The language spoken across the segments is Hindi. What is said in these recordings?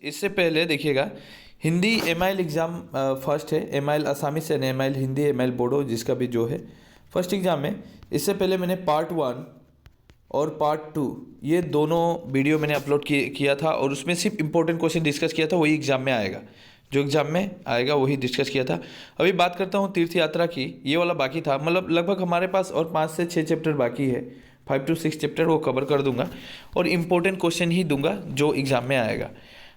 इससे पहले देखिएगा, हिंदी एम एग्ज़ाम फर्स्ट है, M Assamese and M Hindi, M Bodo जिसका भी जो है फर्स्ट एग्ज़ाम है। इससे पहले मैंने पार्ट 1 और पार्ट 2 ये दोनों वीडियो मैंने अपलोड किया था, और उसमें सिर्फ इंपॉर्टेंट क्वेश्चन डिस्कस किया था, वही एग्ज़ाम में आएगा, जो एग्ज़ाम में आएगा वही डिस्कस किया था। अभी बात करता हूँ तीर्थ यात्रा की, ये वाला बाकी था, मतलब लगभग हमारे पास और 5 से 6 चैप्टर बाकी है, 5 to 6 चैप्टर वो कवर कर दूंगा, और इम्पोर्टेंट क्वेश्चन ही दूंगा जो एग्ज़ाम में आएगा।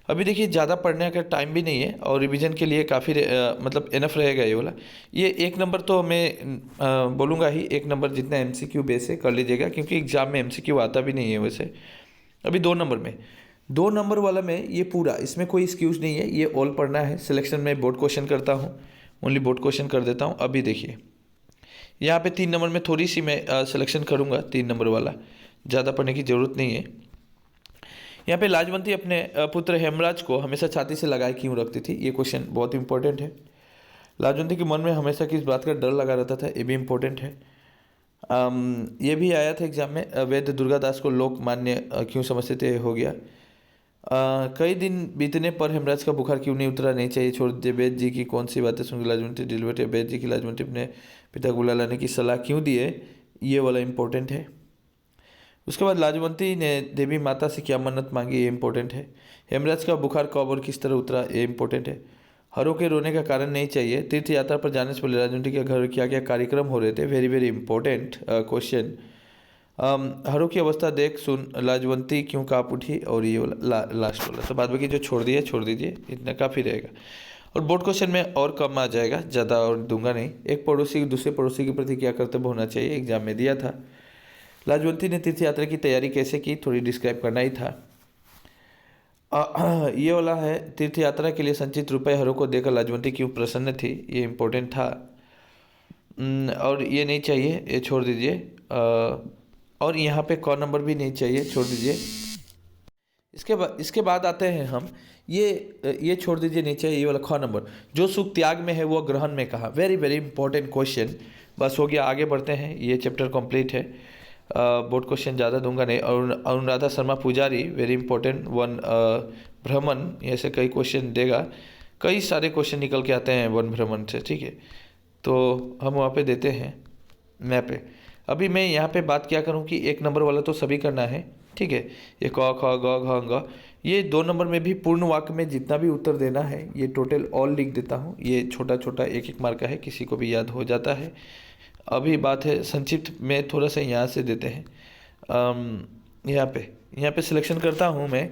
अभी देखिए, ज़्यादा पढ़ने का टाइम भी नहीं है, और रिवीजन के लिए काफ़ी मतलब इनफ रहेगा ये वाला। ये 1 नंबर तो मैं बोलूँगा ही, 1 नंबर जितना MCQ बेस है कर लीजिएगा, क्योंकि एग्ज़ाम में MCQ आता भी नहीं है वैसे। अभी 2 नंबर में, 2 नंबर वाला में ये पूरा, इसमें कोई एक्सक्यूज़ नहीं है, ये ऑल पढ़ना है। सिलेक्शन में बोर्ड क्वेश्चन करता हूँ, ओनली बोर्ड क्वेश्चन कर देता हूँ। अभी देखिए यहाँ पे 3 नंबर में थोड़ी सी मैं सिलेक्शन करूँगा, 3 नंबर वाला, ज़्यादा पढ़ने की ज़रूरत नहीं है। यहाँ पे लाजवंती अपने पुत्र हेमराज को हमेशा छाती से लगाए क्यों रखती थी, ये क्वेश्चन बहुत इंपॉर्टेंट है। लाजवंती के मन में हमेशा किस बात का डर लगा रहता था, ये भी इम्पोर्टेंट है। ये भी आया था एग्जाम में, वैद्य दुर्गादास को लोक मान्य क्यों समझते थे, हो गया। कई दिन बीतने पर हेमराज का बुखार क्यों नहीं उतरा, नहीं चाहिए छोड़ दे, वैद्य जी की कौन सी बातें सुन लाजवंती डिलीवरी, वैद्य जी की लाजवंती अपने पिता को बुला लाने की सलाह क्यों दिए, ये वाला इंपॉर्टेंट है। उसके बाद लाजवंती ने देवी माता से क्या मन्नत मांगी, ये इंपॉर्टेंट है। हेमराज का बुखार कब और किस तरह उतरा, ये इंपॉर्टेंट है। हरों के रोने का कारण नहीं चाहिए, तीर्थ यात्रा पर जाने से पहले लाजवंती के घर क्या क्या कार्यक्रम हो रहे थे, वेरी वेरी इंपॉर्टेंट क्वेश्चन। हरों की अवस्था देख सुन लाजवंती क्यों काँप उठी, और ये वाला लास्ट वाला। तो बाद बाकी जो छोड़ दिए छोड़ दीजिए, इतना काफ़ी रहेगा। और बोर्ड क्वेश्चन में और कम आ जाएगा, ज़्यादा और दूंगा नहीं। एक पड़ोसी दूसरे पड़ोसी के प्रति क्या कर्तव्य होना चाहिए, एग्जाम में दिया था। लाजवंती ने तीर्थ यात्रा की तैयारी कैसे की, थोड़ी डिस्क्राइब करना ही था। ये वाला है, तीर्थ यात्रा के लिए संचित रुपए हरों को देकर लाजवंती क्यों प्रसन्न थी, ये इम्पोर्टेंट था। और ये नहीं चाहिए, ये छोड़ दीजिए। और यहाँ पे क नंबर भी नहीं चाहिए, छोड़ दीजिए। इसके बाद आते हैं हम, ये छोड़ दीजिए, नहीं चाहिए, ये वाला ख नंबर, जो सुख त्याग में है वो ग्रहण में कहा, वेरी वेरी इंपॉर्टेंट क्वेश्चन। बस हो गया, आगे बढ़ते हैं, ये चैप्टर कंप्लीट है। बोर्ड क्वेश्चन ज़्यादा दूंगा नहीं। अनुराधा शर्मा पुजारी, वेरी इंपॉर्टेंट वन। भ्रमण, ऐसे कई क्वेश्चन देगा, कई सारे क्वेश्चन निकल के आते हैं वन भ्रमण से, ठीक है। तो हम वहाँ पे देते हैं मैप पे। अभी मैं यहाँ पे बात क्या करूँ कि 1 नंबर वाला तो सभी करना है, ठीक है। ये क ख ग घ ङ, ये 2 नंबर में भी पूर्ण वाक्य में जितना भी उत्तर देना है, ये टोटल ऑल लिख देता हूँ। ये छोटा छोटा 1-1 मार्क का है, किसी को भी याद हो जाता है। अभी बात है संक्षिप्त में, थोड़ा सा यहाँ से देते हैं। यहाँ पे सिलेक्शन करता हूँ मैं।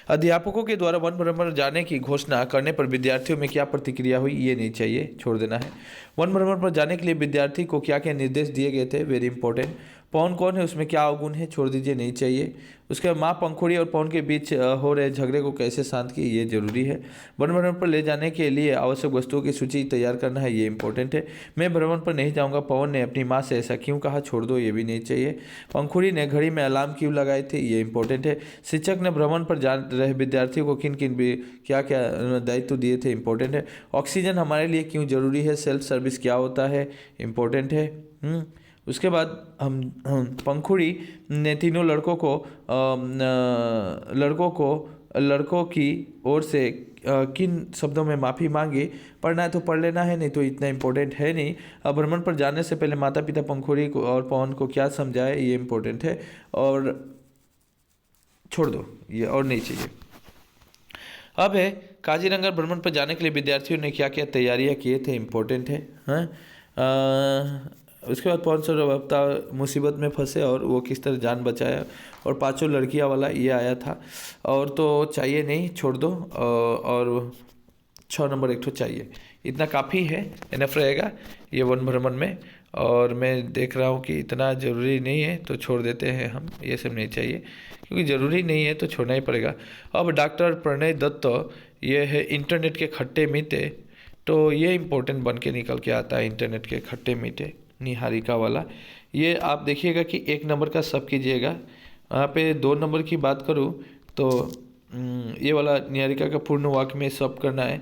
अध्यापकों के द्वारा वन भ्रमण जाने की घोषणा करने पर विद्यार्थियों में क्या प्रतिक्रिया हुई, ये नहीं चाहिए, छोड़ देना है। वन भ्रमण पर जाने के लिए विद्यार्थी को क्या क्या निर्देश दिए गए थे, वेरी इंपॉर्टेंट। पवन कौन है, उसमें क्या अवगुण है, छोड़ दीजिए, नहीं चाहिए। उसके बाद माँ पंखुड़ी और पवन के बीच हो रहे झगड़े को कैसे शांत की, ये जरूरी है। वन भ्रमण पर ले जाने के लिए आवश्यक वस्तुओं की सूची तैयार करना है, ये इंपॉर्टेंट है। मैं भ्रमण पर नहीं जाऊँगा, पवन ने अपनी माँ से ऐसा क्यों कहा, छोड़ दो, ये भी नहीं चाहिए। पंखुड़ी ने घड़ी में अलार्म क्यों लगाए थे, ये इंपॉर्टेंट है। शिक्षक ने भ्रमण पर जा रहे विद्यार्थियों को किन किन भी क्या क्या दायित्व दिए थे, इंपॉर्टेंट है। ऑक्सीजन हमारे लिए क्यों जरूरी है, सेल्फ सर्विस क्या होता है, इंपॉर्टेंट है। उसके बाद हम पंखुड़ी ने तीनों लड़कों की ओर से किन शब्दों में माफ़ी मांगी, पढ़ना है तो पढ़ लेना है, नहीं तो इतना इम्पोर्टेंट है नहीं। अब भ्रमण पर जाने से पहले माता पिता पंखुड़ी को और पवन को क्या समझाए, ये इम्पोर्टेंट है, और छोड़ दो, ये और नहीं चाहिए। अब है काजीरंगा भ्रमण पर जाने के लिए विद्यार्थियों ने क्या क्या तैयारियां किए थे, इम्पोर्टेंट है। हाँ, उसके बाद 500 हफ्ता मुसीबत में फंसे और वो किस तरह जान बचाया, और 5 लड़कियां वाला ये आया था। और तो चाहिए नहीं, छोड़ दो। और 6 नंबर एक तो चाहिए, इतना काफ़ी है, इनफ रहेगा ये वन भ्रमण में। और मैं देख रहा हूँ कि इतना ज़रूरी नहीं है, तो छोड़ देते हैं हम, ये सब नहीं चाहिए, क्योंकि ज़रूरी नहीं है तो छोड़ना ही पड़ेगा। अब डॉक्टर प्रणय दत्त, ये है इंटरनेट के खट्टे मीठे, तो ये इम्पोर्टेंट बन के निकल के आता है, इंटरनेट के खट्टे मीठे, निहारिका वाला। ये आप देखिएगा कि 1 नंबर का सब कीजिएगा। यहाँ पे 2 नंबर की बात करूँ तो ये वाला निहारिका का पूर्ण वाक्य में सब करना है।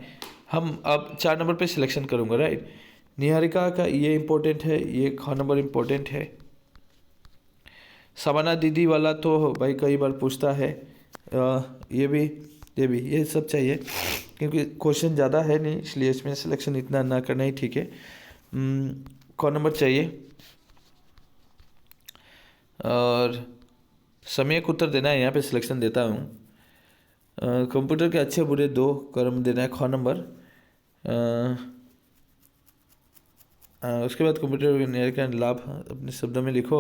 हम अब 4 नंबर पे सिलेक्शन करूँगा, राइट। निहारिका का ये इम्पोर्टेंट है, ये ख नंबर इम्पोर्टेंट है। सबाना दीदी वाला तो भाई कई बार पूछता है, ये भी ये सब चाहिए, क्योंकि क्वेश्चन ज़्यादा है नहीं, इसलिए इसमें सिलेक्शन इतना ना करना ही ठीक है। कौन नंबर चाहिए और समय को उत्तर देना है, यहाँ पे सिलेक्शन देता हूँ। कंप्यूटर के अच्छे बुरे 2 क्रम देना है, ख नंबर। उसके बाद कंप्यूटर इंजीनियर का लाभ अपने शब्दों में लिखो,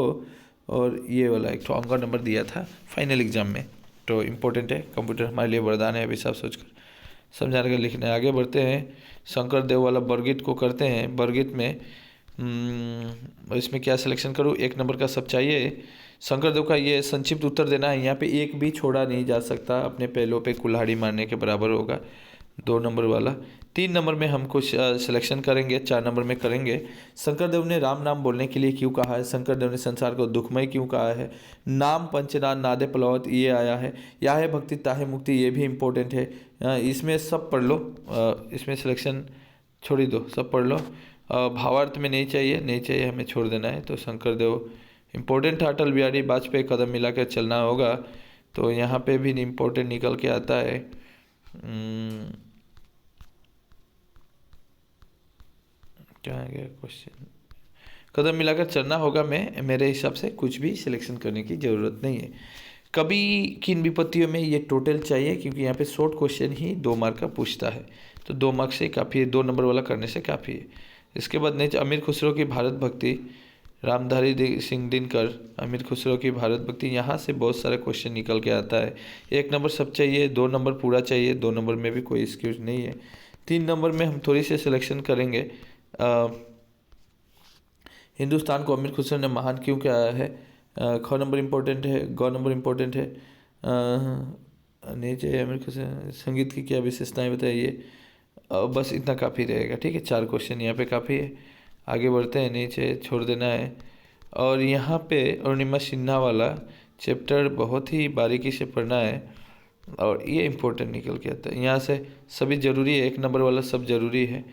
और ये वाला एक तो अंक नंबर दिया था फाइनल एग्जाम में, तो इम्पोर्टेंट है। कंप्यूटर हमारे लिए वरदान है, अभी सब सोचकर समझाने का लिखना है। आगे बढ़ते हैं, शंकर देव वाला वर्गीत को करते हैं। वर्गीत में इसमें क्या सिलेक्शन करूँ, 1 नंबर का सब चाहिए। शंकर देव का ये संक्षिप्त उत्तर देना है, यहाँ पे एक भी छोड़ा नहीं जा सकता, अपने पहलों पे कुल्हाड़ी मारने के बराबर होगा। 2 नंबर वाला। 3 नंबर में हम कुछ सिलेक्शन करेंगे, 4 नंबर में करेंगे। शंकर देव ने राम नाम बोलने के लिए क्यों कहा है, शंकर देव ने संसार को दुखमय क्यों कहा है, नाम पंचनाद नादे प्लवत ये आया है, या है भक्ति ताहे मुक्ति, ये भी इम्पोर्टेंट है। इसमें सब पढ़ लो, इसमें सिलेक्शन छोड़ ही दो, सब पढ़ लो। भावार्थ में नहीं चाहिए, हमें छोड़ देना है। तो शंकर देव इम्पोर्टेंट था, अटल बिहारी वाजपेयी कदम मिलाकर चलना होगा, तो यहाँ पे भी इम्पोर्टेंट निकल के आता है। क्या आ गया क्वेश्चन, कदम मिलाकर चलना होगा। मेरे हिसाब से कुछ भी सिलेक्शन करने की ज़रूरत नहीं है। कभी किन विपत्तियों में ये टोटल चाहिए, क्योंकि यहाँ पे शॉर्ट क्वेश्चन ही 2 मार्क का पूछता है, तो 2 मार्क से काफ़ी है, 2 नंबर वाला करने से काफ़ी है। इसके बाद नेक्स्ट अमीर खुसरो की भारत भक्ति, रामधारी सिंह दिनकर, अमीर खुसरो की भारत भक्ति, यहाँ से बहुत सारे क्वेश्चन निकल के आता है। 1 नंबर सब चाहिए, 2 नंबर पूरा चाहिए, 2 नंबर में भी कोई एक्सक्यूज नहीं है। 3 नंबर में हम थोड़ी सी सिलेक्शन करेंगे। हिंदुस्तान को अमीर खुसरो ने महान क्यों कहा है, ख नंबर इम्पोर्टेंट है, ग नंबर इम्पोर्टेंट है। नहीं चाहिए अमीर खुसरो, संगीत की क्या विशेषताएं बताइए। बस इतना काफ़ी रहेगा, ठीक है। 4 क्वेश्चन यहाँ पे काफ़ी है। आगे बढ़ते हैं, नहीं चाहिए छोड़ देना है। और यहाँ पे अरुणिमा सिन्हा वाला चैप्टर बहुत ही बारीकी से पढ़ना है, और ये इम्पोर्टेंट निकल के आता है। यहाँ से सभी ज़रूरी है, 1 नंबर वाला सब ज़रूरी है।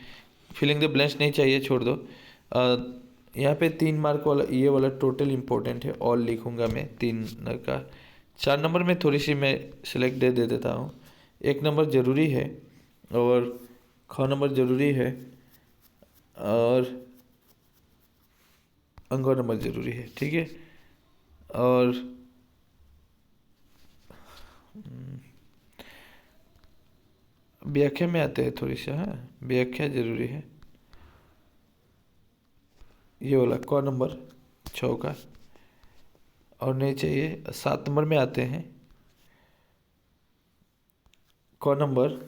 फिलिंग द ब्लैंक्स नहीं चाहिए, छोड़ दो। यहाँ पे 3 मार्क वाला ये वाला टोटल इम्पोर्टेंट है, ऑल लिखूँगा मैं 3 का। 4 नंबर में थोड़ी सी मैं सिलेक्ट दे देता हूँ। 1 नंबर ज़रूरी है, और ख नंबर ज़रूरी है, और अंग नंबर ज़रूरी है, ठीक है। और व्याख्या में आते हैं थोड़ी सी, हाँ व्याख्या ज़रूरी है, ये वाला क नंबर 6 का। और नहीं चाहिए। 7 नंबर में आते हैं, क नंबर,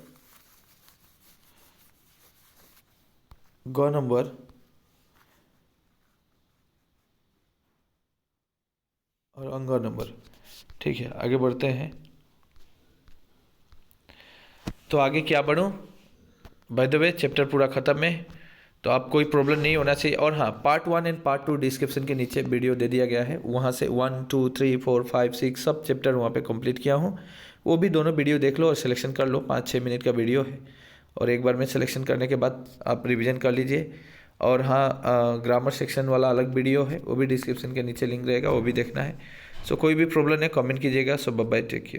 ग नंबर, और अंग नंबर, ठीक है। आगे बढ़ते हैं, तो आगे क्या बढ़ूँ। बाय द वे चैप्टर पूरा ख़त्म है, तो आप कोई प्रॉब्लम नहीं होना चाहिए। और हाँ, पार्ट 1 एंड पार्ट 2 डिस्क्रिप्शन के नीचे वीडियो दे दिया गया है, वहाँ से 1 2 3 4 5 6 सब चैप्टर वहाँ पे कंप्लीट किया हूँ, वो भी दोनों वीडियो देख लो और सिलेक्शन कर लो। 5-6 मिनट का वीडियो है, और एक बार में सिलेक्शन करने के बाद आप रिविज़न कर लीजिए। और हाँ, ग्रामर सेक्शन वाला अलग वीडियो है, वो भी डिस्क्रिप्शन के नीचे लिंक रहेगा, वो भी देखना है। सो कोई भी प्रॉब्लम है कमेंट कीजिएगा। सो बाय बाय, टेक केयर।